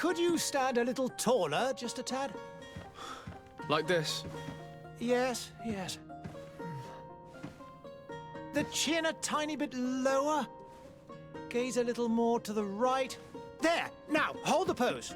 Could you stand a little taller, just a tad? Like this? Yes, yes. The chin a tiny bit lower. Gaze a little more to the right. There! Now, hold the pose.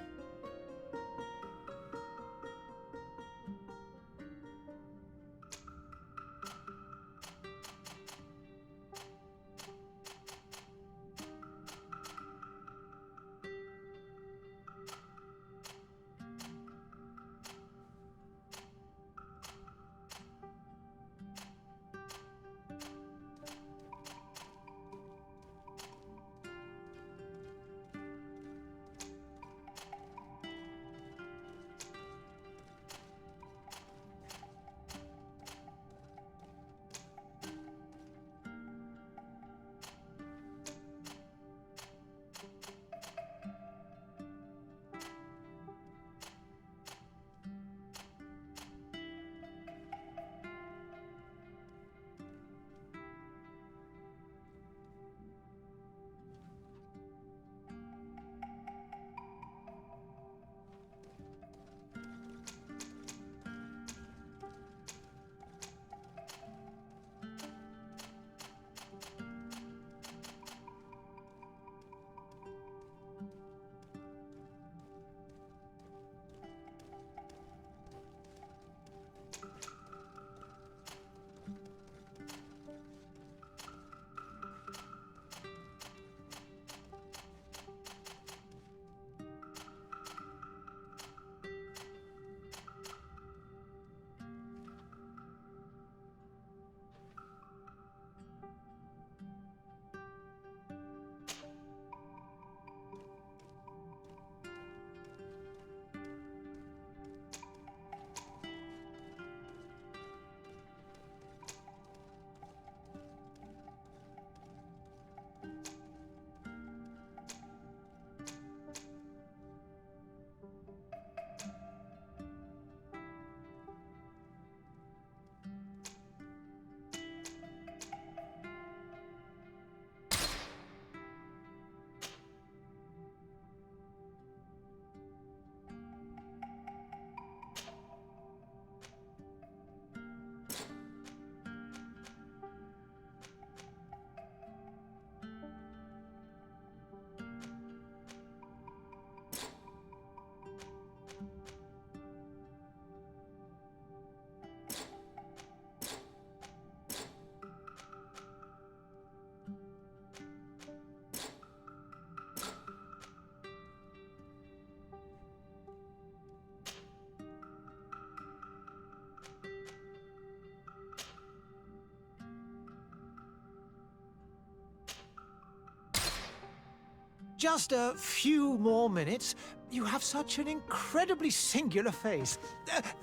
Just a few more minutes. You have such an incredibly singular face.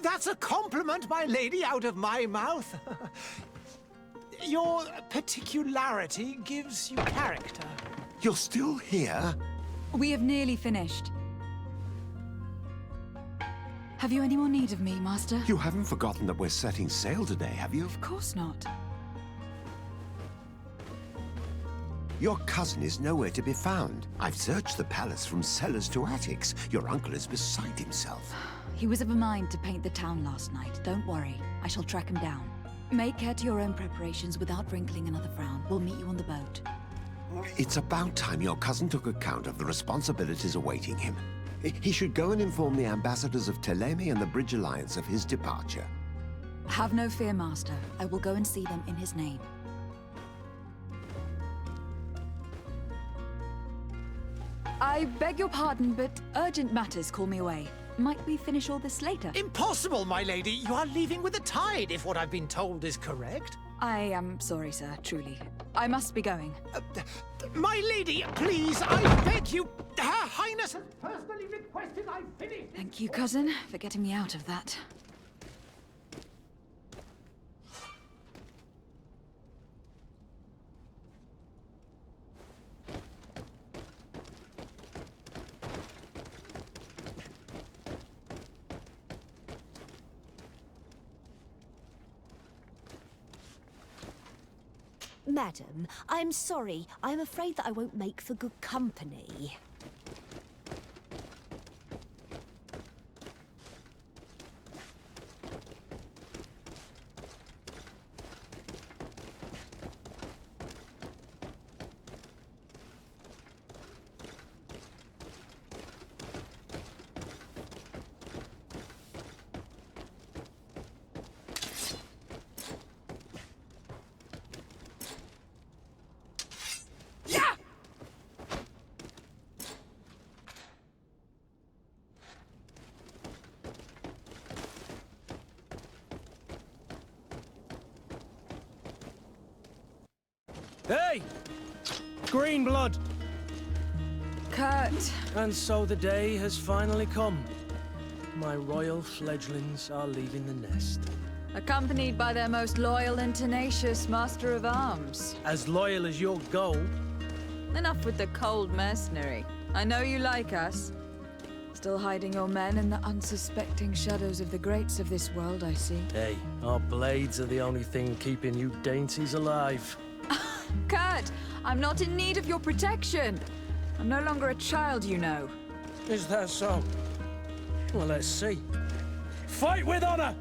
That's a compliment, my lady, out of my mouth. Your particularity gives you character. You're still here? We have nearly finished. Have you any more need of me, Master? You haven't forgotten that we're setting sail today, have you? Of course not. Your cousin is nowhere to be found. I've searched the palace from cellars to attics. Your uncle is beside himself. He was of a mind to paint the town last night. Don't worry. I shall track him down. Make care to your own preparations without wrinkling another frown. We'll meet you on the boat. It's about time your cousin took account of the responsibilities awaiting him. He should go and inform the ambassadors of Telemi and the Bridge Alliance of his departure. Have no fear, Master. I will go and see them in his name. I beg your pardon, but urgent matters call me away. Might we finish all this later? Impossible, my lady. You are leaving with the tide, if what I've been told is correct. I am sorry, sir, truly. I must be going. My lady, please, I beg you. Her Highness has personally requested I finish. Thank you, cousin, for getting me out of that. Madam, I'm sorry. I'm afraid that I won't make for good company. Hey! Green blood! Kurt, And so the day has finally come. My royal fledglings are leaving the nest. accompanied by their most loyal and tenacious master of arms. As loyal as you'll go. Enough with the cold mercenary. I know you like us. Still hiding your men in the unsuspecting shadows of the greats of this world, I see. Hey, our blades are the only thing keeping you dainties alive. Kurt, I'm not in need of your protection. I'm no longer a child, you know. Is that so? Well, let's see. Fight with honor!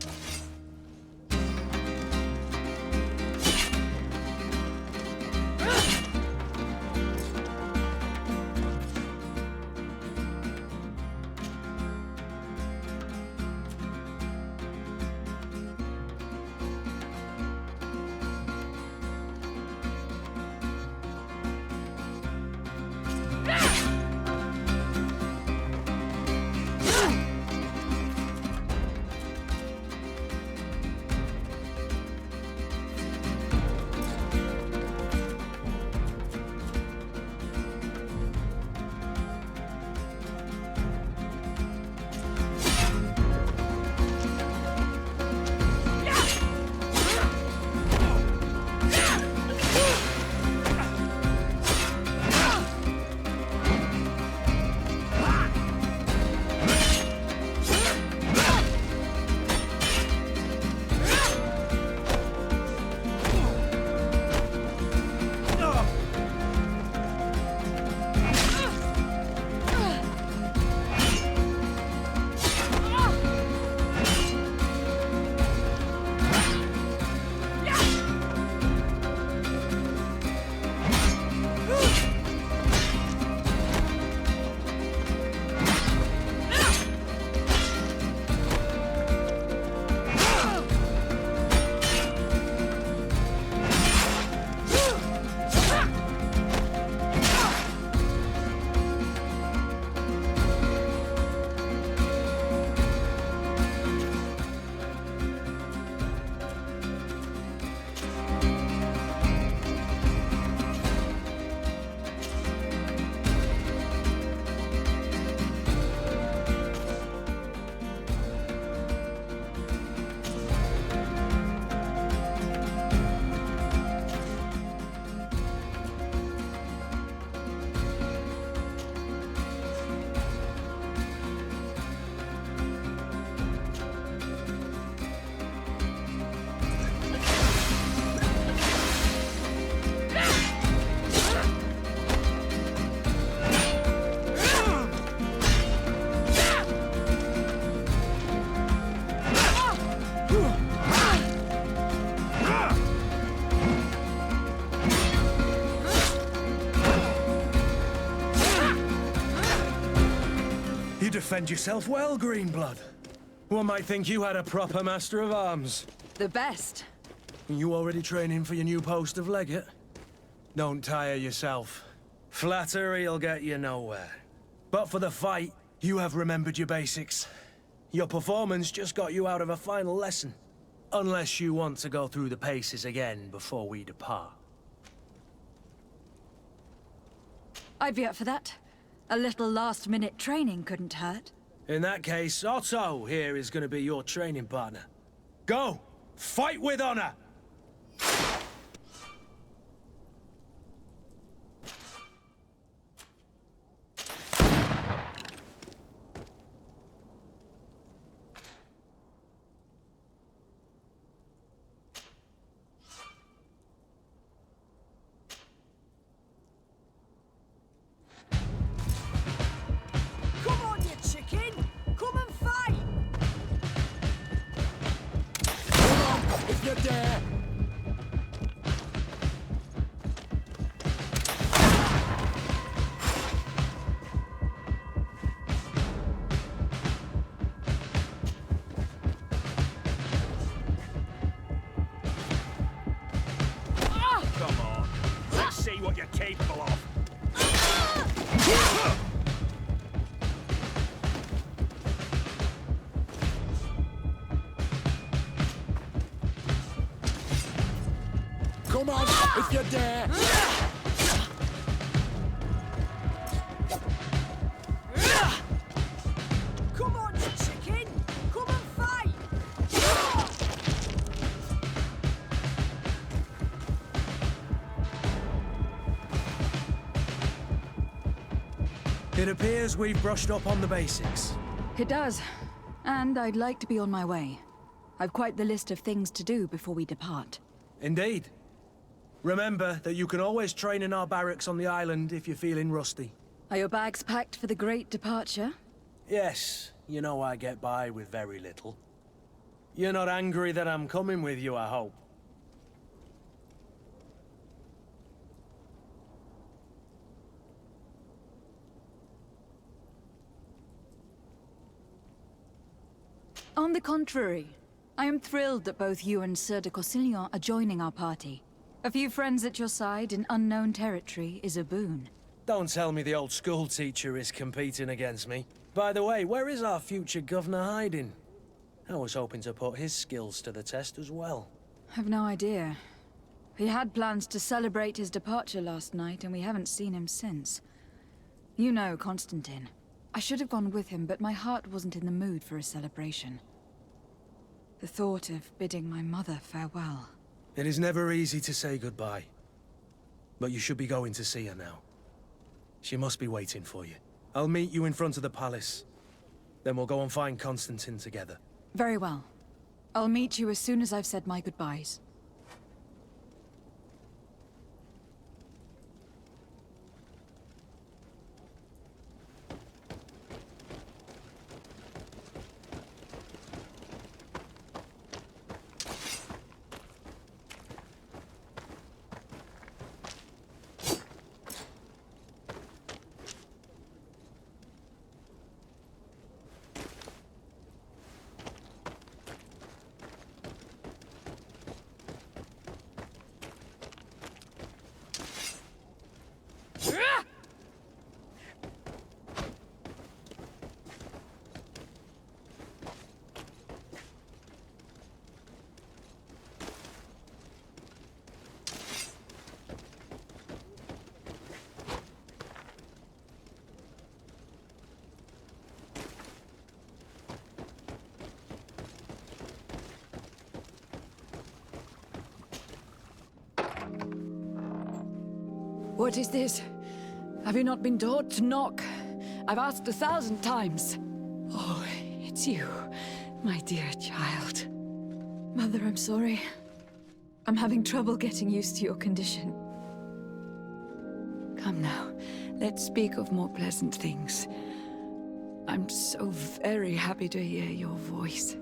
You defend yourself well, Greenblood. One might think you had a proper master of arms. The best. You already training for your new post of legate? Don't tire yourself. Flattery'll get you nowhere. But for the fight, you have remembered your basics. Your performance just got you out of a final lesson. Unless you want to go through the paces again before we depart. I'd be up for that. A little last-minute training couldn't hurt. In that case, Otto here is going to be your training partner. Go! Fight with honor! Come on, you chicken! Come and fight! Come on, if you dare! Come on. Let's see what you're capable of. Come on! If you dare! Come on, you chicken! Come and fight! It appears we've brushed up on the basics. It does. And I'd like to be on my way. I've quite the list of things to do before we depart. Indeed. Remember that you can always train in our barracks on the island if you're feeling rusty. Are your bags packed for the great departure? Yes, you know I get by with very little. You're not angry that I'm coming with you, I hope. On the contrary, I am thrilled that both you and Sir de Corsillon are joining our party. A few friends at your side in unknown territory is a boon. Don't tell me the old school teacher is competing against me. By the way, where is our future governor hiding? I was hoping to put his skills to the test as well. I've no idea. He had plans to celebrate his departure last night, and we haven't seen him since. You know Constantine. I should have gone with him, but my heart wasn't in the mood for a celebration. The thought of bidding my mother farewell. It is never easy to say goodbye. But you should be going to see her now. She must be waiting for you. I'll meet you in front of the palace. Then we'll go and find Constantine together. Very well. I'll meet you as soon as I've said my goodbyes. What is this? Have you not been taught to knock? I've asked 1,000 times. Oh, it's you, my dear child. Mother, I'm sorry. I'm having trouble getting used to your condition. Come now, let's speak of more pleasant things. I'm so very happy to hear your voice.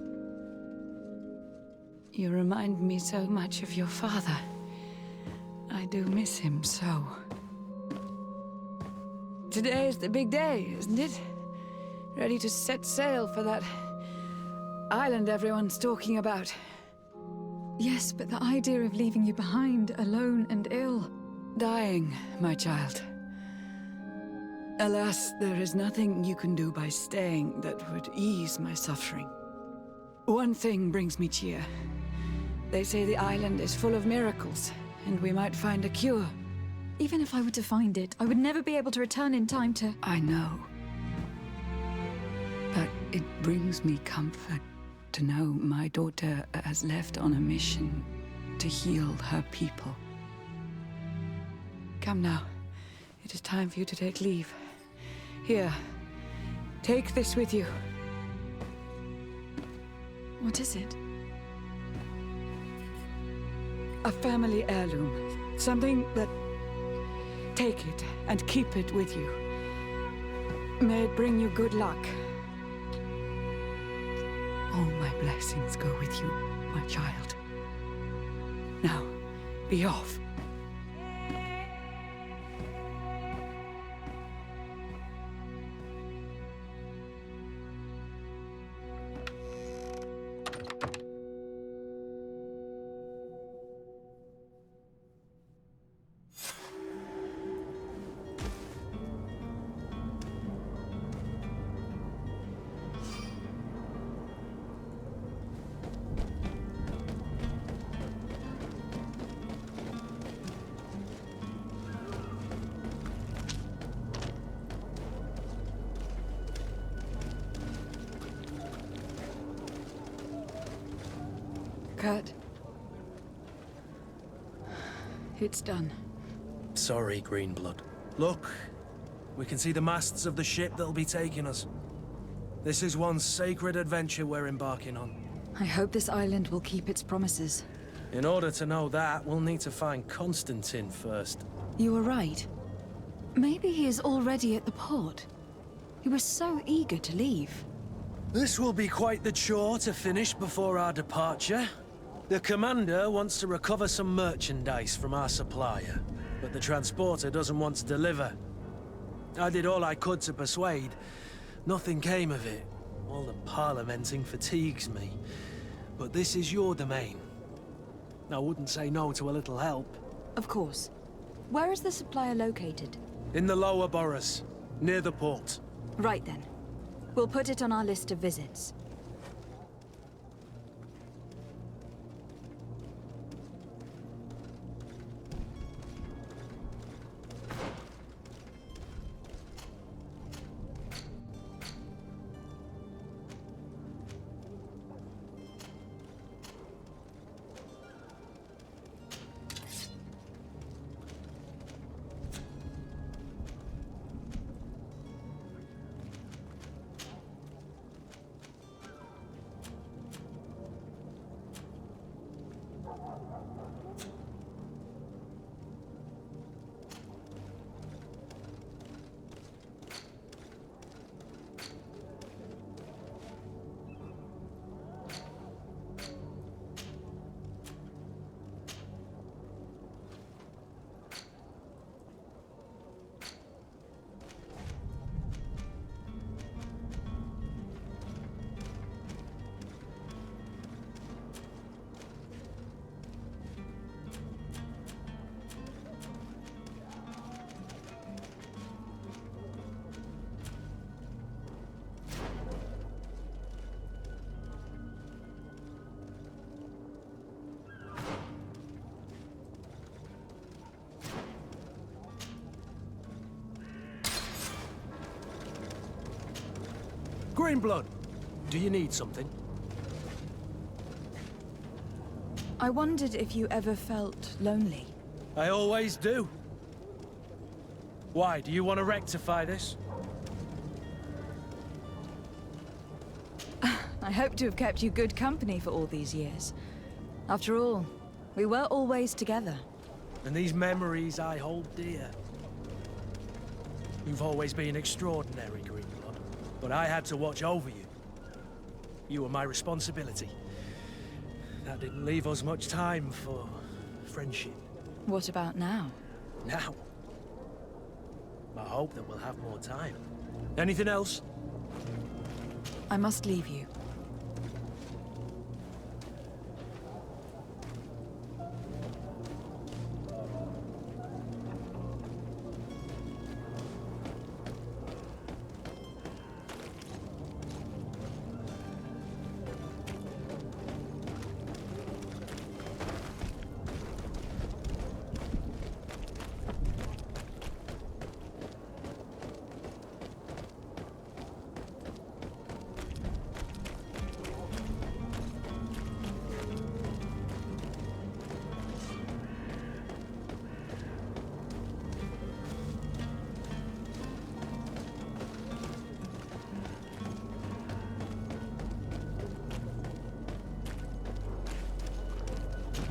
You remind me so much of your father. I do miss him so. Today is the big day, isn't it? Ready to set sail for that island everyone's talking about. Yes, but the idea of leaving you behind, alone and ill. Dying, my child. Alas, there is nothing you can do by staying that would ease my suffering. One thing brings me cheer. They say the island is full of miracles, and we might find a cure. Even if I were to find it, I would never be able to return in time to... I know. But it brings me comfort to know my daughter has left on a mission to heal her people. Come now. It is time for you to take leave. Here, take this with you. What is it? A family heirloom. Something that... Take it and keep it with you. May it bring you good luck. All my blessings go with you, my child. Now, be off. Kurt. It's done. Sorry, Greenblood. Look, we can see the masts of the ship that'll be taking us. This is one sacred adventure we're embarking on. I hope this island will keep its promises. In order to know that, we'll need to find Constantine first. You were right. Maybe he is already at the port. He was so eager to leave. This will be quite the chore to finish before our departure. The commander wants to recover some merchandise from our supplier, but the transporter doesn't want to deliver. I did all I could to persuade. Nothing came of it. All the parliamenting fatigues me. But this is your domain. I wouldn't say no to a little help. Of course. Where is the supplier located? In the lower boroughs, near the port. Right then. We'll put it on our list of visits. Greenblood, do you need something? I wondered if you ever felt lonely. I always do. Why, do you want to rectify this? I hope to have kept you good company for all these years. After all, we were always together. And these memories I hold dear. You've always been extraordinary, Greenblood. But I had to watch over you. You were my responsibility. That didn't leave us much time for friendship. What about now? Now, I hope that we'll have more time. Anything else? I must leave you.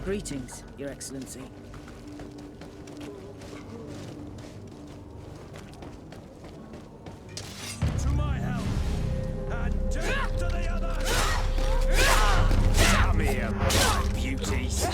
Greetings, Your Excellency. To my help! And death to the other! Come here, my beauties.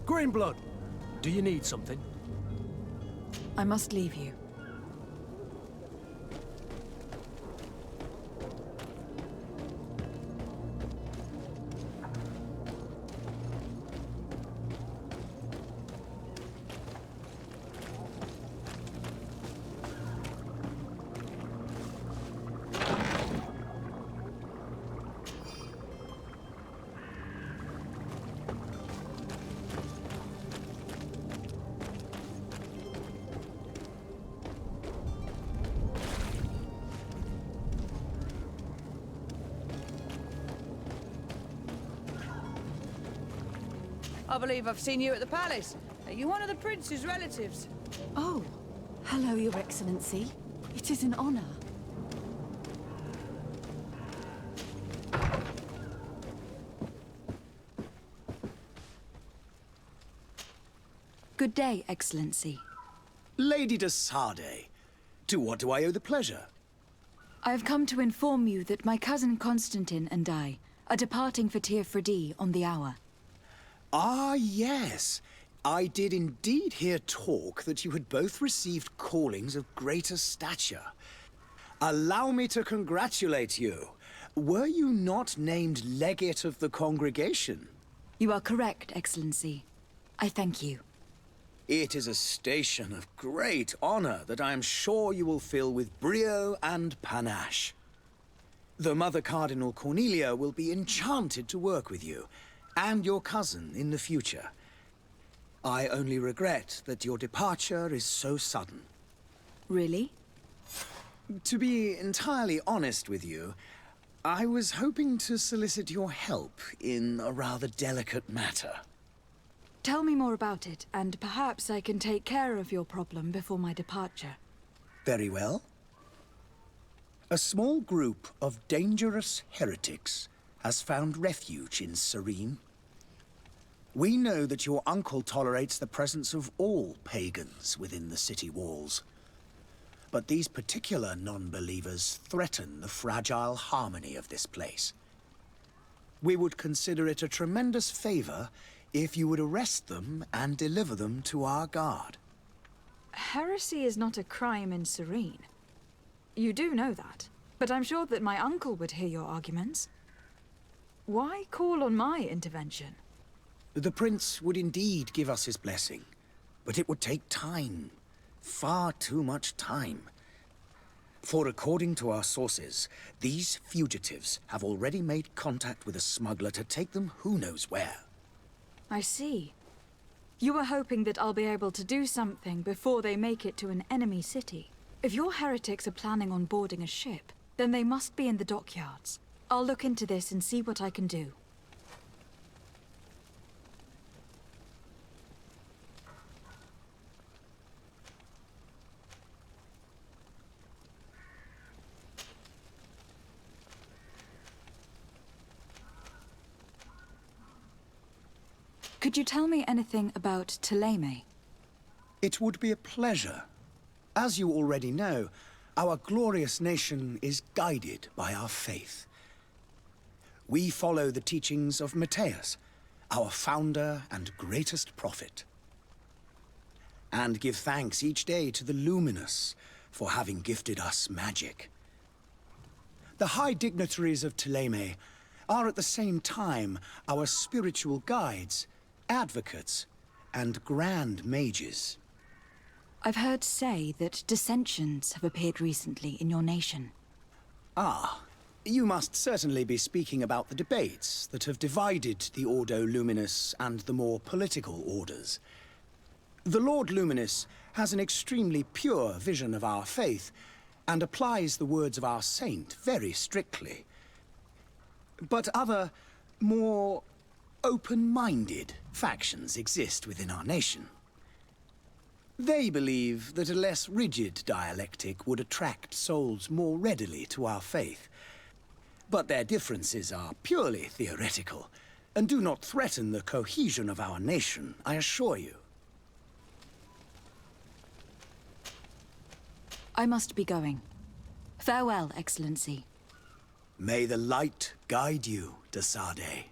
Greenblood, do you need something? I must leave you. I believe I've seen you at the palace. Are you one of the prince's relatives? Oh, hello, Your Excellency. It is an honor. Good day, Excellency. Lady de Sardet, to what do I owe the pleasure? I have come to inform you that my cousin Constantine and I are departing for Tir Freddy on the hour. Ah, yes. I did indeed hear talk that you had both received callings of greater stature. Allow me to congratulate you. Were you not named legate of the congregation? You are correct, Excellency. I thank you. It is a station of great honor that I am sure you will fill with brio and panache. The Mother Cardinal Cornelia will be enchanted to work with you, and your cousin in the future. I only regret that your departure is so sudden. Really? To be entirely honest with you, I was hoping to solicit your help in a rather delicate matter. Tell me more about it, and perhaps I can take care of your problem before my departure. Very well. A small group of dangerous heretics has found refuge in Serene. We know that your uncle tolerates the presence of all pagans within the city walls. But these particular non-believers threaten the fragile harmony of this place. We would consider it a tremendous favor if you would arrest them and deliver them to our guard. Heresy is not a crime in Serene. You do know that, but I'm sure that my uncle would hear your arguments. Why call on my intervention? The prince would indeed give us his blessing, but it would take time. Far too much time. For according to our sources, these fugitives have already made contact with a smuggler to take them who knows where. I see. You were hoping that I'll be able to do something before they make it to an enemy city. If your heretics are planning on boarding a ship, then they must be in the dockyards. I'll look into this and see what I can do. Could you tell me anything about Thélème? It would be a pleasure. As you already know, our glorious nation is guided by our faith. We follow the teachings of Matthias, our founder and greatest prophet, and give thanks each day to the Luminous for having gifted us magic. The high dignitaries of Thélème are at the same time our spiritual guides, advocates, and grand mages. I've heard say that dissensions have appeared recently in your nation. Ah, you must certainly be speaking about the debates that have divided the Ordo Luminous and the more political orders. The Lord Luminous has an extremely pure vision of our faith and applies the words of our saint very strictly. But other, more open-minded factions exist within our nation. They believe that a less rigid dialectic would attract souls more readily to our faith. But their differences are purely theoretical, and do not threaten the cohesion of our nation, I assure you. I must be going. Farewell, Excellency. May the light guide you, de Sardet.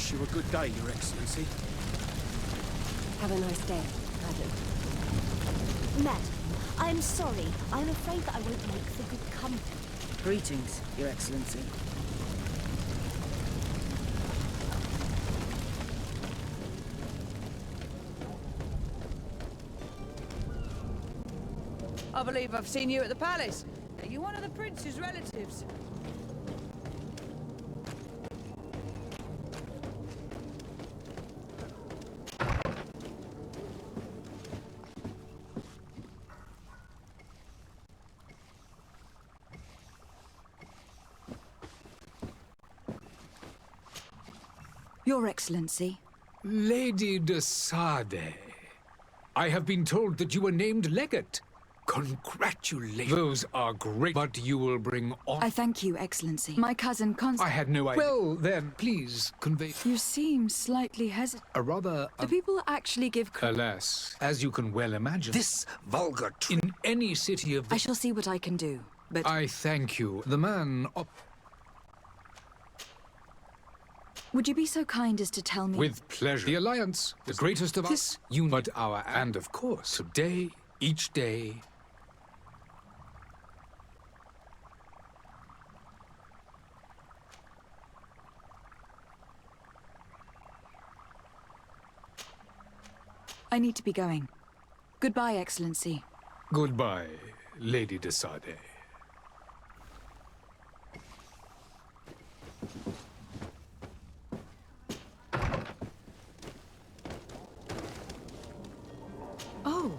wish you a good day, Your Excellency. Have a nice day, madam. Madam, I'm sorry. I'm afraid that I won't make for good company. Greetings, Your Excellency. I believe I've seen you at the palace. Are you one of the prince's relatives? Your Excellency. Lady de Sade, I have been told that you were named legate. Congratulations. Those are great, but you will bring on... I thank you, Excellency. My cousin I had no idea. Well, then, please convey... You seem slightly hesitant. A rather... Do people actually give Alas, as you can well imagine... This vulgar... In any city of... I shall see what I can do, but... I thank you. The man... Would you be so kind as to tell me... With pleasure. The Alliance, the greatest of us, but our... And of course, today, each day... I need to be going. Goodbye, Excellency. Goodbye, Lady de Sade. Oh,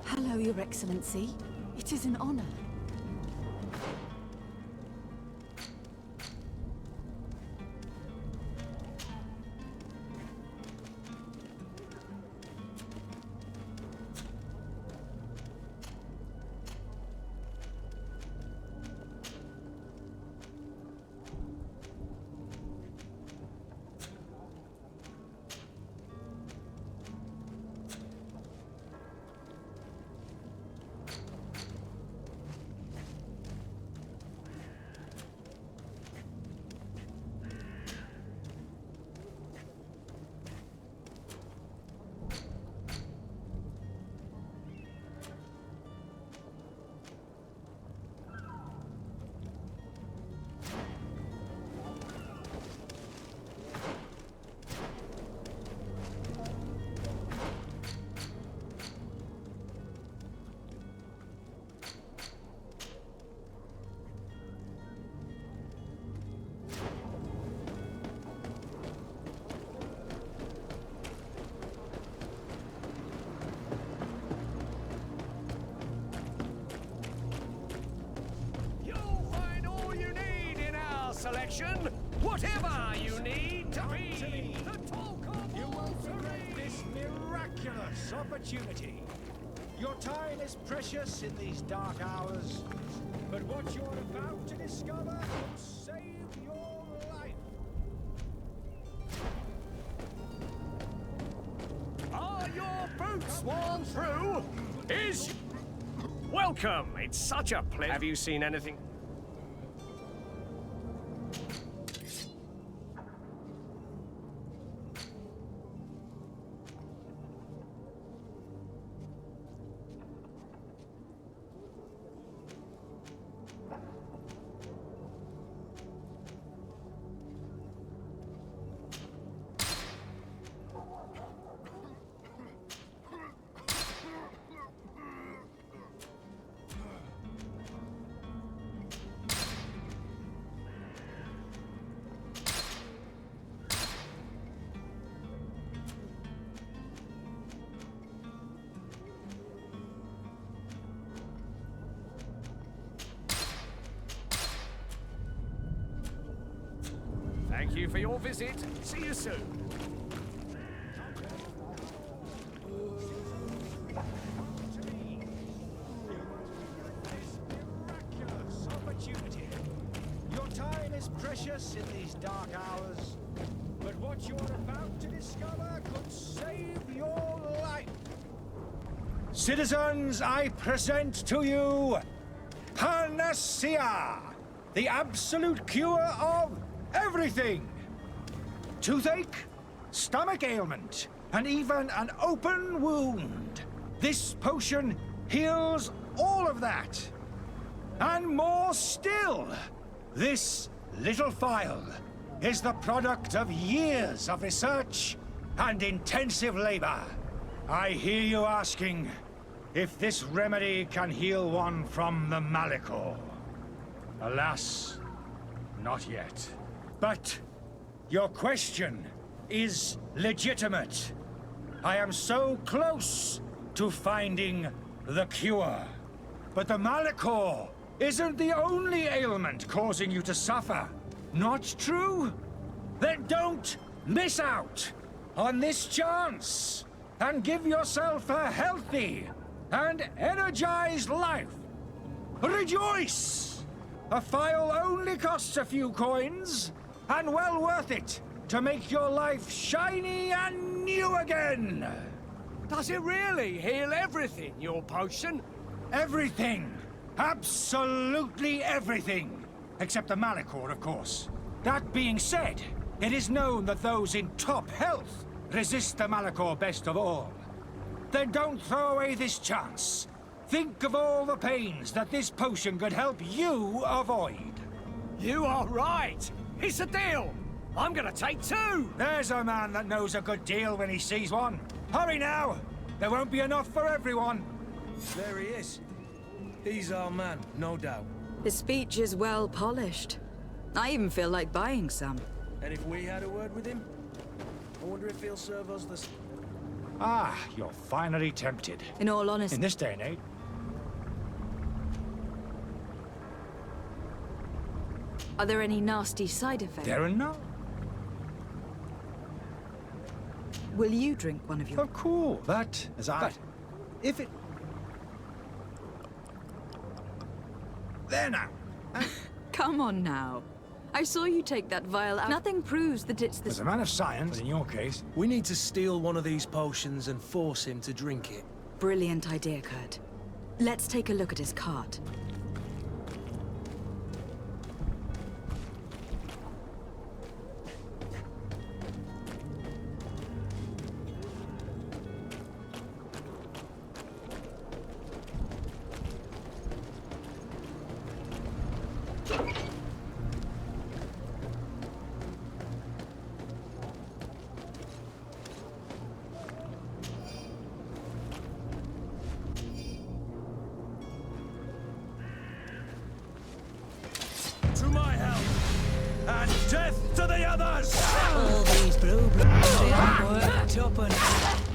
hello, Your Excellency. It is an honor. Selection, whatever you need to be. The talk of You all won't regret terrain. this miraculous opportunity. Your time is precious in these dark hours, but what you're about to discover will save your life. Are your boots worn through? Is... Welcome, it's such a pleasure. Have you seen anything? Thank you for your visit. See you soon. Miraculous opportunity. Your time is precious in these dark hours, but what you're about to discover could save your life. Citizens, I present to you Panacea, the absolute cure of everything. toothache, stomach ailment, and even an open wound. This potion heals all of that. And more still. This little phial is the product of years of research and intensive labor. I hear you asking if this remedy can heal one from the Malachor. Alas, not yet. But your question is legitimate. I am so close to finding the cure. But the Malachor isn't the only ailment causing you to suffer. Not true? Then don't miss out on this chance and give yourself a healthy and energized life. Rejoice! A phial only costs a few coins, and well worth it to make your life shiny and new again. Does it really heal everything, your potion? Everything. Absolutely everything. Except the Malachor, of course. That being said, it is known that those in top health resist the Malachor best of all. Then don't throw away this chance. Think of all the pains that this potion could help you avoid. You are right. It's a deal. I'm gonna take 2. There's a man that knows a good deal when he sees one. Hurry now. There won't be enough for everyone. There he is. He's our man, no doubt. His speech is well polished. I even feel like buying some. And if we had a word with him, I wonder if he'll serve us the... Ah, you're finally tempted. In all honesty... In this day and age... Are there any nasty side effects? There are none. Will you drink one of your... Of course, but as I... But if it... There now. Come on now. I saw you take that vial out. Nothing proves that it's the... As a man of science, in your case... We need to steal one of these potions and force him to drink it. Brilliant idea, Kurt. Let's take a look at his cart. To my help! And death to the others! All these blue bloods ain't worth tuppence.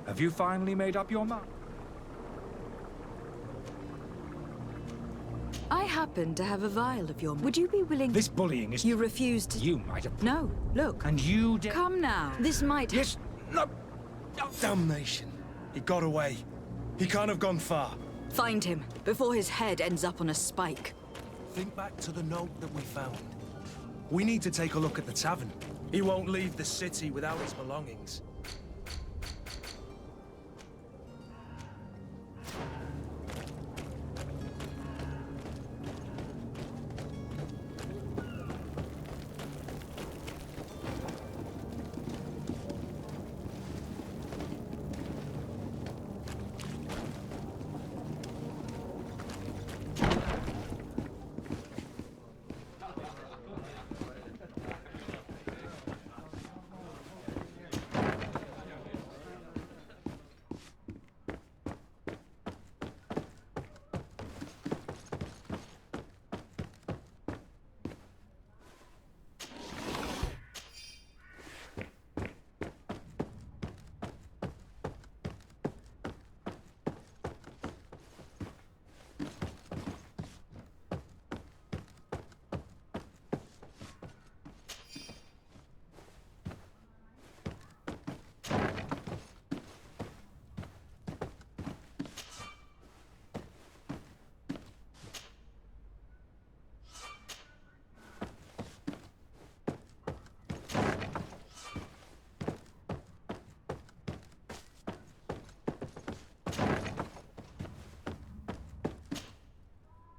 Have you finally made up your mind? I happen to have a vial of your... Would you be willing... This bullying is... You refused to... You might have... No, look. And you did... Come now. This might... Yes... No... Damnation. He got away. He can't have gone far. Find him, before his head ends up on a spike. Think back to the note that we found. We need to take a look at the tavern. He won't leave the city without his belongings.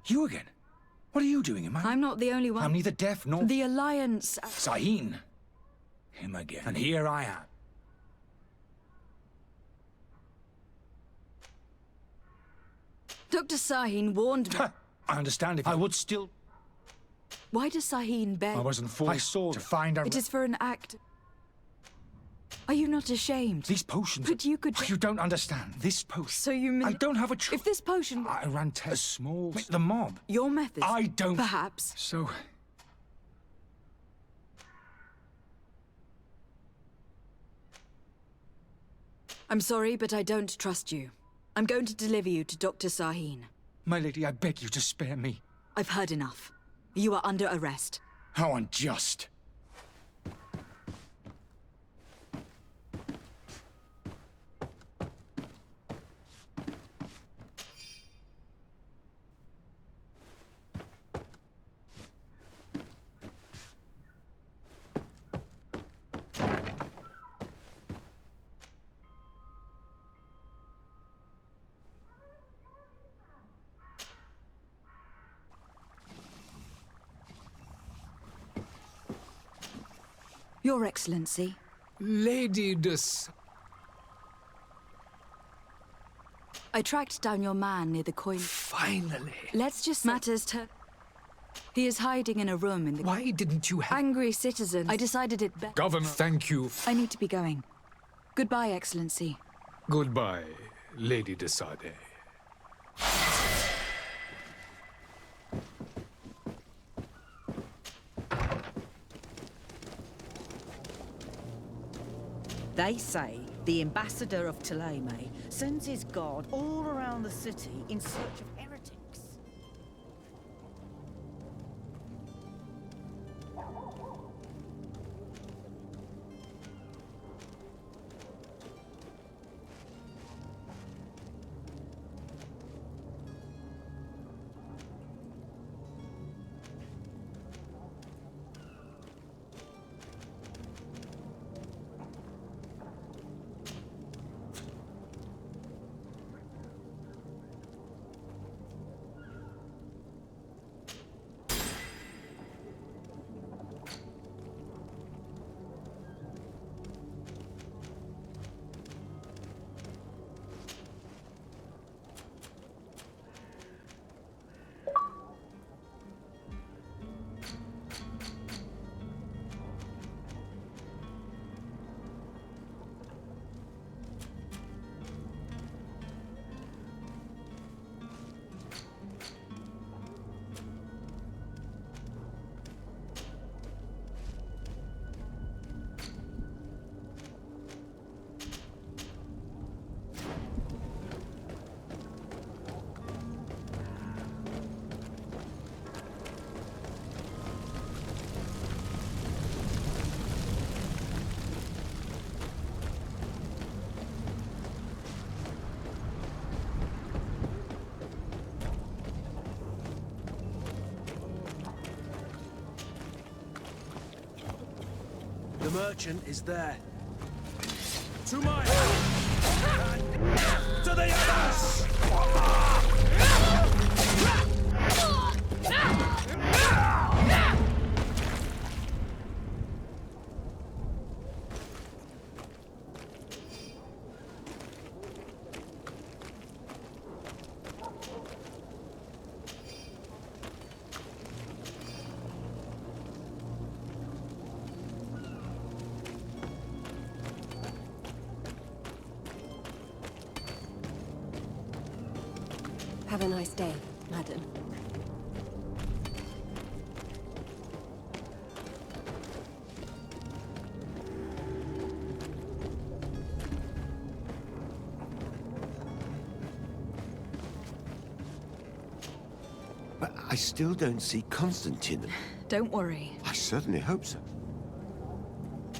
You again? What are you doing in my... I'm not the only one. I'm neither deaf nor... The Alliance... Sahin. Him again. And here I am. Dr. Sahin warned me. I understand if I would still... Why does Sahin beg? I wasn't forced. I saw to find out... It is for an act. Are you not ashamed? These potions... But you could... You don't understand. This potion... So you mean... I don't have a choice. If this potion... I ran tests. Small... The mob. Your methods... I don't... Perhaps. So... I'm sorry, but I don't trust you. I'm going to deliver you to Dr. Sahin. My lady, I beg you to spare me. I've heard enough. You are under arrest. How unjust. Your Excellency. Lady de S... I tracked down your man near the coin. Finally. Let's just matters to... He is hiding in a room in the... Why didn't you have... Angry citizens. I decided it best. Governor, thank you. I need to be going. Goodbye, Excellency. Goodbye, Lady de Sade. They say the ambassador of Thélème sends his guard all around the city in search of heretics. The merchant is there. To my hand! And to the others! Have a nice day, madam. But I still don't see Constantine. Don't worry. I certainly hope so.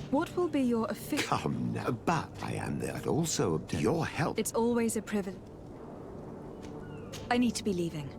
What will be your official... Come now. But I am there to also obtain your help. It's always a privilege. I need to be leaving.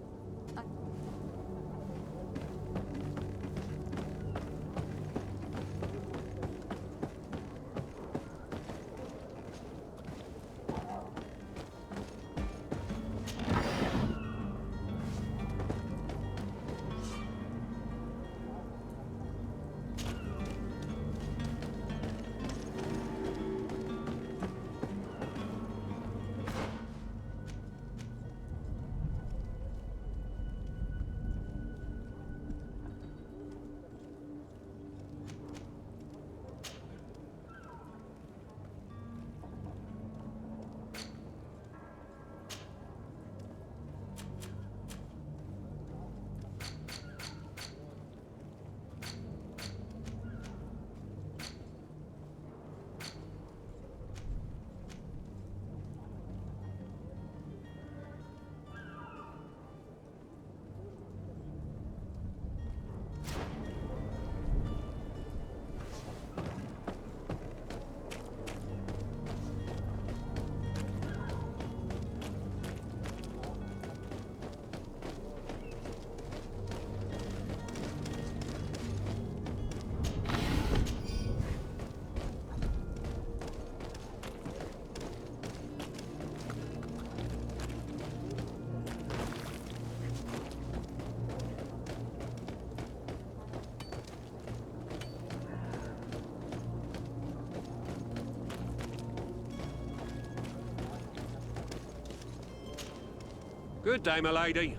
Good day, my lady.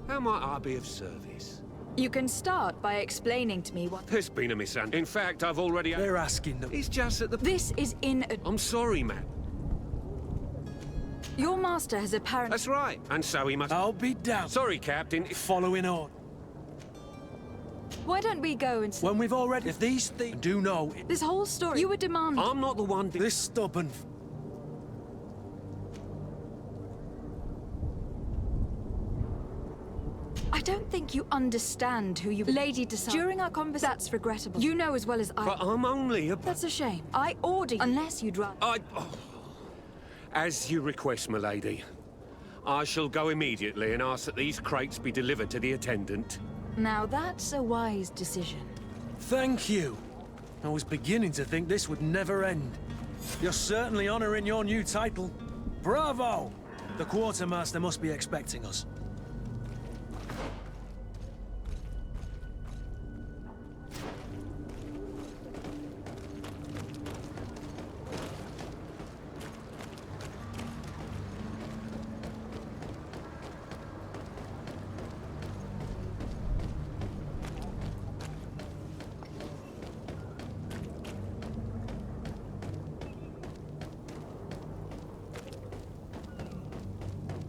How might I be of service? You can start by explaining to me what... There's been a misunderstanding. In fact, I've already... They're asking them. It's just that the... This is in a... I'm sorry, man. Your master has apparently... That's right. And so he must... I'll be down. Sorry, Captain. Following on. Why don't we go and... When we've already... If these things do know... This whole story... You were demanding... I'm not the one... This stubborn... I don't think you understand who you... Lady decided... During our conversation... That's regrettable. You know as well as I... But I'm only a... That's a shame. I order you... Unless you'd rather... As you request, my lady. I shall go immediately and ask that these crates be delivered to the attendant. Now that's a wise decision. Thank you. I was beginning to think this would never end. You're certainly honoring your new title. Bravo! The quartermaster must be expecting us.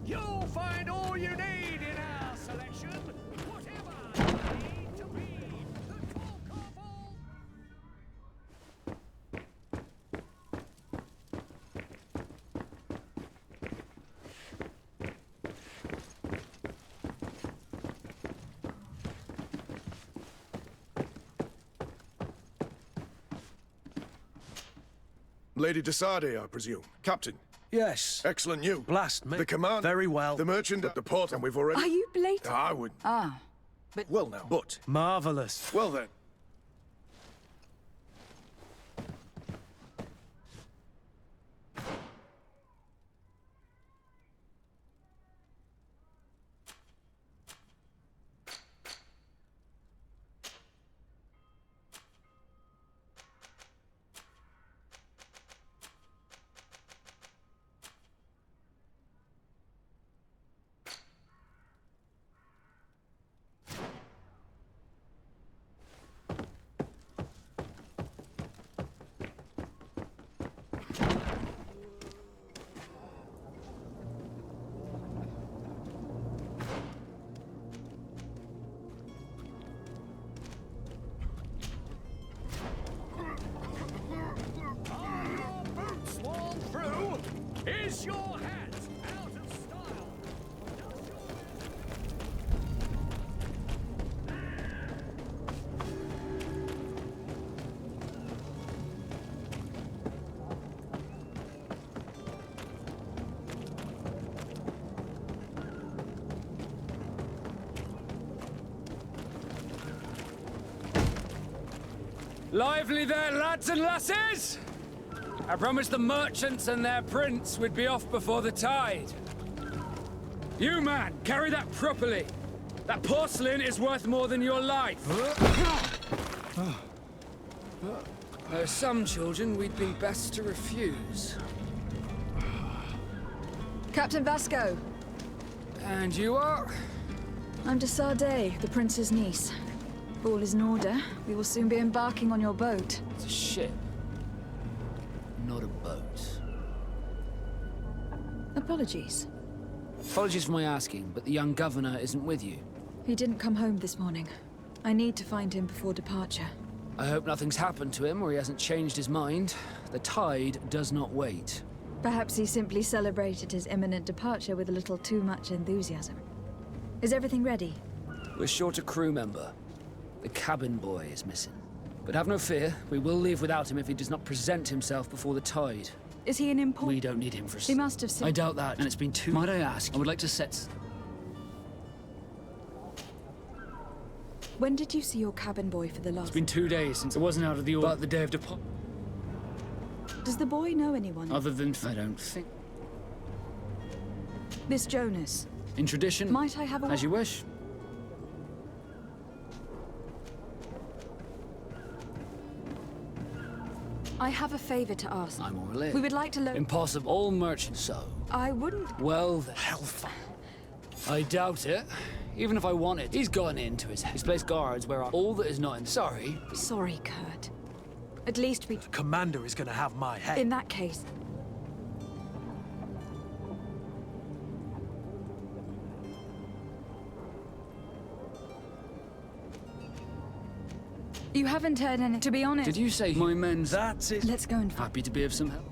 You'll find all you need in our selection. Whatever you need to read. The talk of all... Lady Desade, I presume. Captain. Yes. Excellent news. Blast me. The command. Very well. The merchant at the port, and we've already... Are you belated? I would... Ah. But... Well now. But... Marvelous. Well then. Is your hat out of style? Lively there, lads and lasses! I promised the merchants and their prince we'd be off before the tide. You, man, carry that properly. That porcelain is worth more than your life. There are some children we'd be best to refuse. Captain Vasco. And you are? I'm de Sade, the prince's niece. If all is in order, we will soon be embarking on your boat. It's a ship, not a boat. Apologies. Apologies for my asking, but the young governor isn't with you. He didn't come home this morning. I need to find him before departure. I hope nothing's happened to him or he hasn't changed his mind. The tide does not wait. Perhaps he simply celebrated his imminent departure with a little too much enthusiasm. Is everything ready? We're short a crew member. The cabin boy is missing. But have no fear, we will leave without him if he does not present himself before the tide. Is he an import? We don't need him for... He must have seen... I doubt that, and it's been too... Might I ask? I would like to set... When did you see your cabin boy for the last... It's been 2 days since it wasn't out of the order, but the day of departure. Does the boy know anyone? Other than... I don't think... Miss Jonas. In tradition... Might I have a... As you wish. I have a favor to ask. I'm all in. We would like to learn... Impossible. All merchants so. I wouldn't... Well then. Hellfire. I doubt it. Even if I wanted, he's gone into his placed guards where all that is not in... Sorry. Sorry, Kurt. At least we... The commander is gonna have my head. In that case... You haven't heard any... To be honest... Did you say my men's... That's it. Let's go and... Happy to be of some help.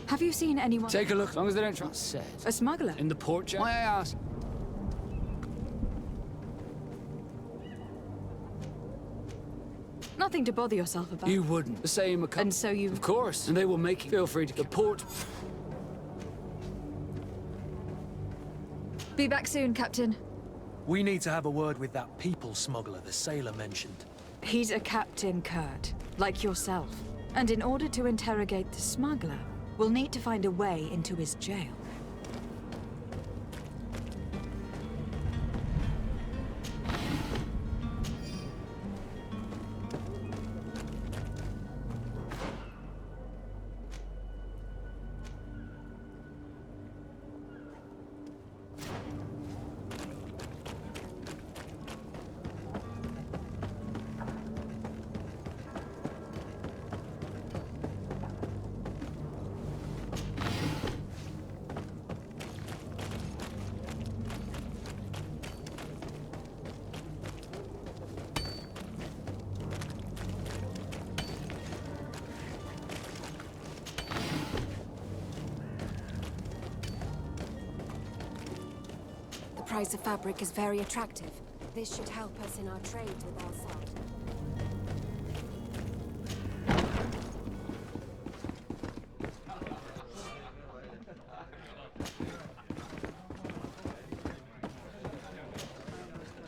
Have you seen anyone... Take a look, as long as they don't try... Said. A smuggler? In the port, Jack? May I ask? Nothing to bother yourself about. You wouldn't. The same... And so you... Of course. And they will make it. Feel free to... The port... Be back soon, Captain. We need to have a word with that people smuggler the sailor mentioned. He's a captain, Kurt, like yourself. And in order to interrogate the smuggler, we'll need to find a way into his jail. The price of fabric is very attractive. This should help us in our trade with our salt.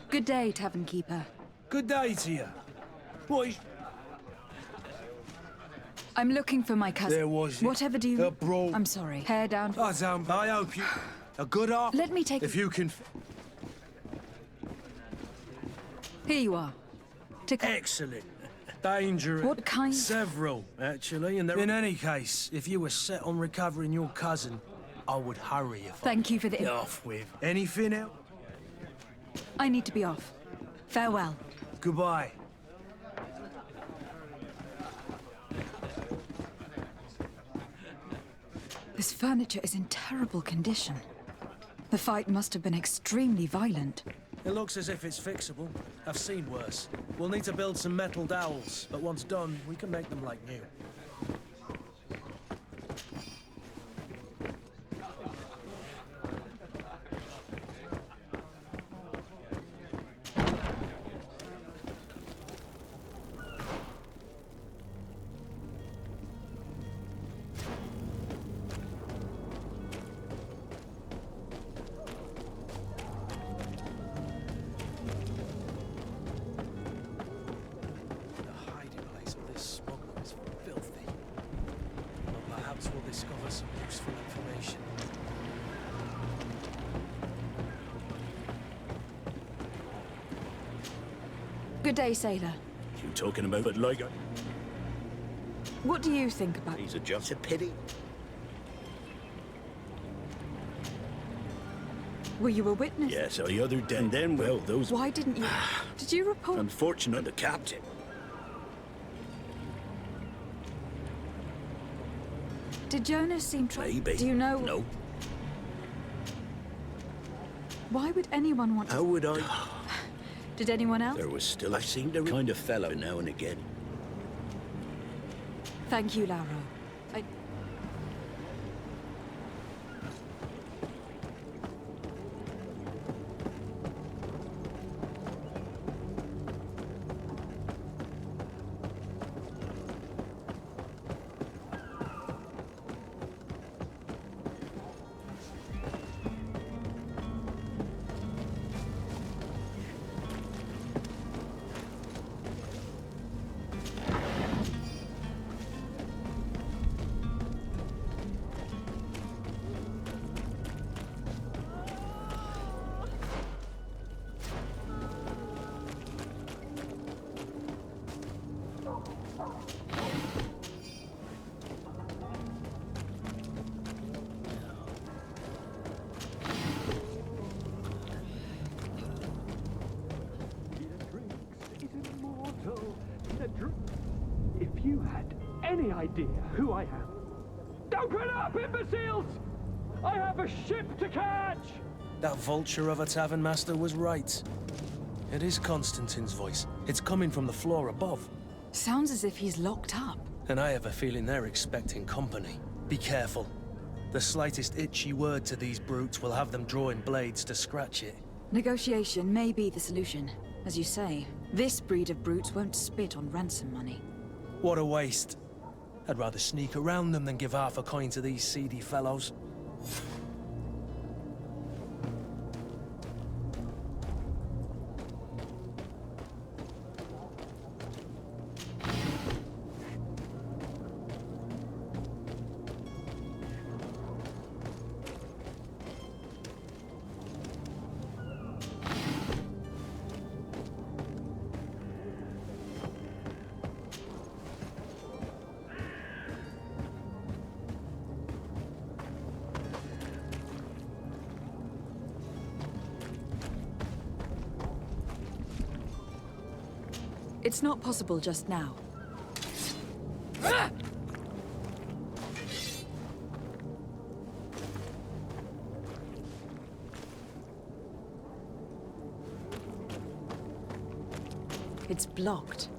Good day, Tavern Keeper. Good day to you. What is... I'm looking for my cousin. There was... Whatever do you... A brawl. I'm sorry. Hair down. I hope you... A good art. Let me take... If you can... Here you are. Excellent. Dangerous. What kind? Several, actually. And in any case, if you were set on recovering your cousin, I would hurry if Thank you for the... Off with. Anything else? I need to be off. Farewell. Goodbye. This furniture is in terrible condition. The fight must have been extremely violent. It looks as if it's fixable. I've seen worse. We'll need to build some metal dowels, but once done, we can make them like new. discover some useful information. Good day, sailor. You talking about it like a... What do you think about... He's just a pity. Were you a witness? Yes, the other day. And then, well, those... Why didn't you... Did you report... Unfortunate, the captain. Did Jonas seem Maybe. Do you know... No. Why would anyone want to... How would I? Did anyone else? There was still... I seemed a kind of fellow now and again. Thank you, Lauro. If you had any idea who I am... Open up, imbeciles! I have a ship to catch! That vulture of a tavern master was right. It is Constantine's voice. It's coming from the floor above. Sounds as if he's locked up. And I have a feeling they're expecting company. Be careful. The slightest itchy word to these brutes will have them drawing blades to scratch it. Negotiation may be the solution. As you say, this breed of brutes won't spit on ransom money. What a waste. I'd rather sneak around them than give half a coin to these seedy fellows. It's not possible just now. It's blocked.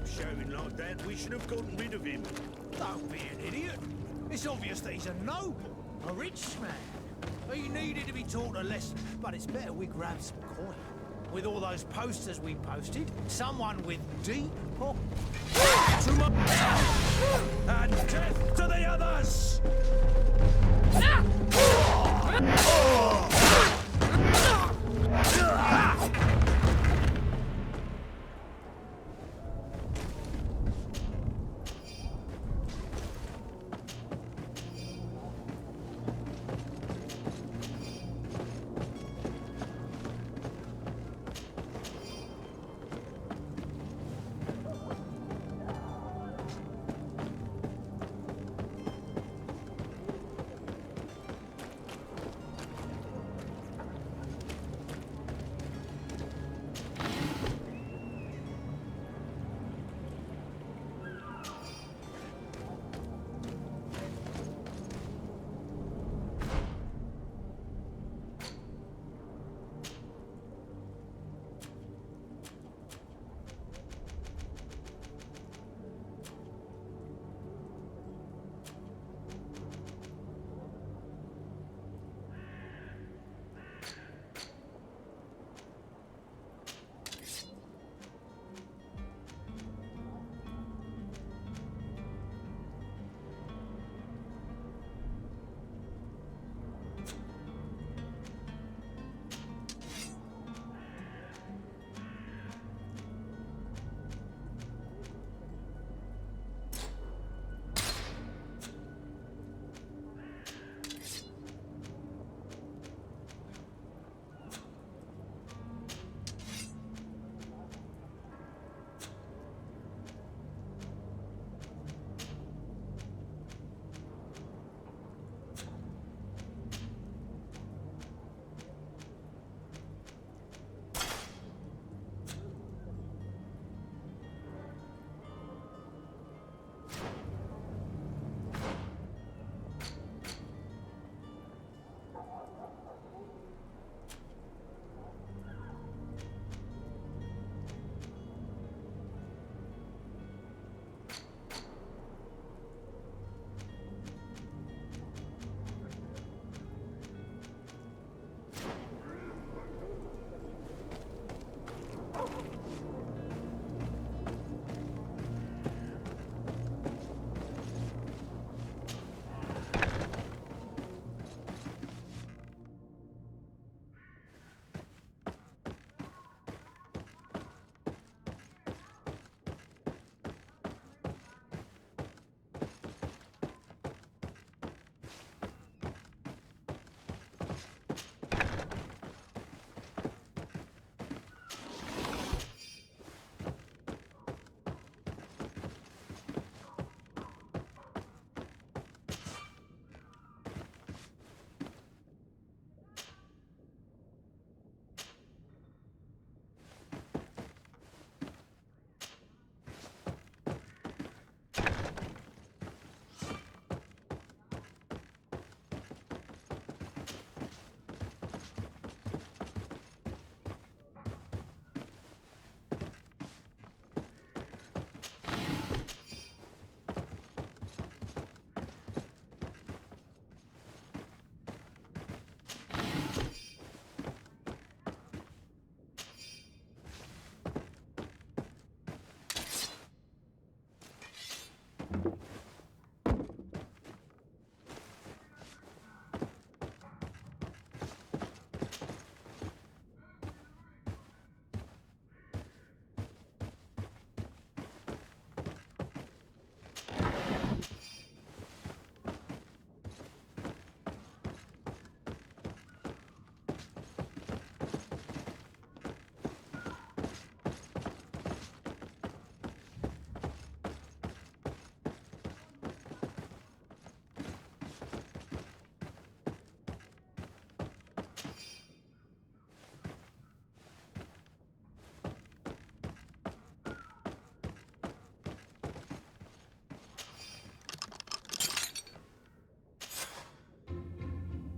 Shouting like that, we should have gotten rid of him. Don't be an idiot. It's obvious that he's a noble, a rich man. He needed to be taught a lesson, but it's better we grab some coin. With all those posters we posted, someone with deep pockets. To my... and death to the others!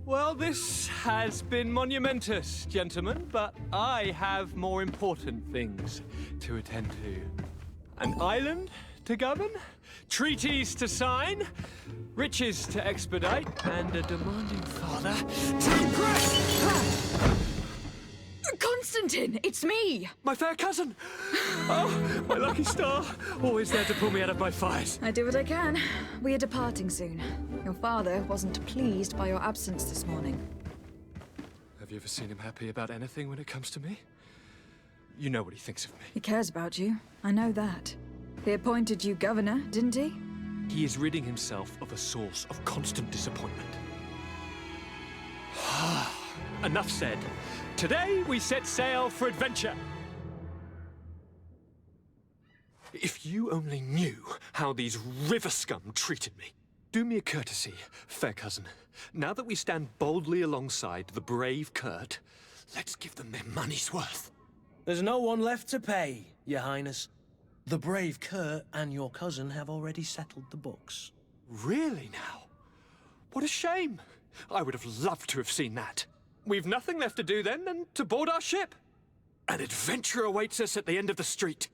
Well, this has been monumentous, gentlemen, but I have more important things to attend to. An island to govern, treaties to sign, riches to expedite, and a demanding father to impress! Constantine, it's me! My fair cousin! Oh, my lucky star! Always there to pull me out of my fight. I do what I can. We are departing soon. Your father wasn't pleased by your absence this morning. Have you ever seen him happy about anything when it comes to me? You know what he thinks of me. He cares about you. I know that. He appointed you governor, didn't he? He is ridding himself of a source of constant disappointment. Enough said. Today we set sail for adventure. If you only knew how these river scum treated me. Do me a courtesy, fair cousin. Now that we stand boldly alongside the brave Kurt, let's give them their money's worth. There's no one left to pay, Your Highness. The brave Kurt and your cousin have already settled the books. Really now? What a shame. I would have loved to have seen that. We've nothing left to do then than to board our ship. An adventure awaits us at the end of the street.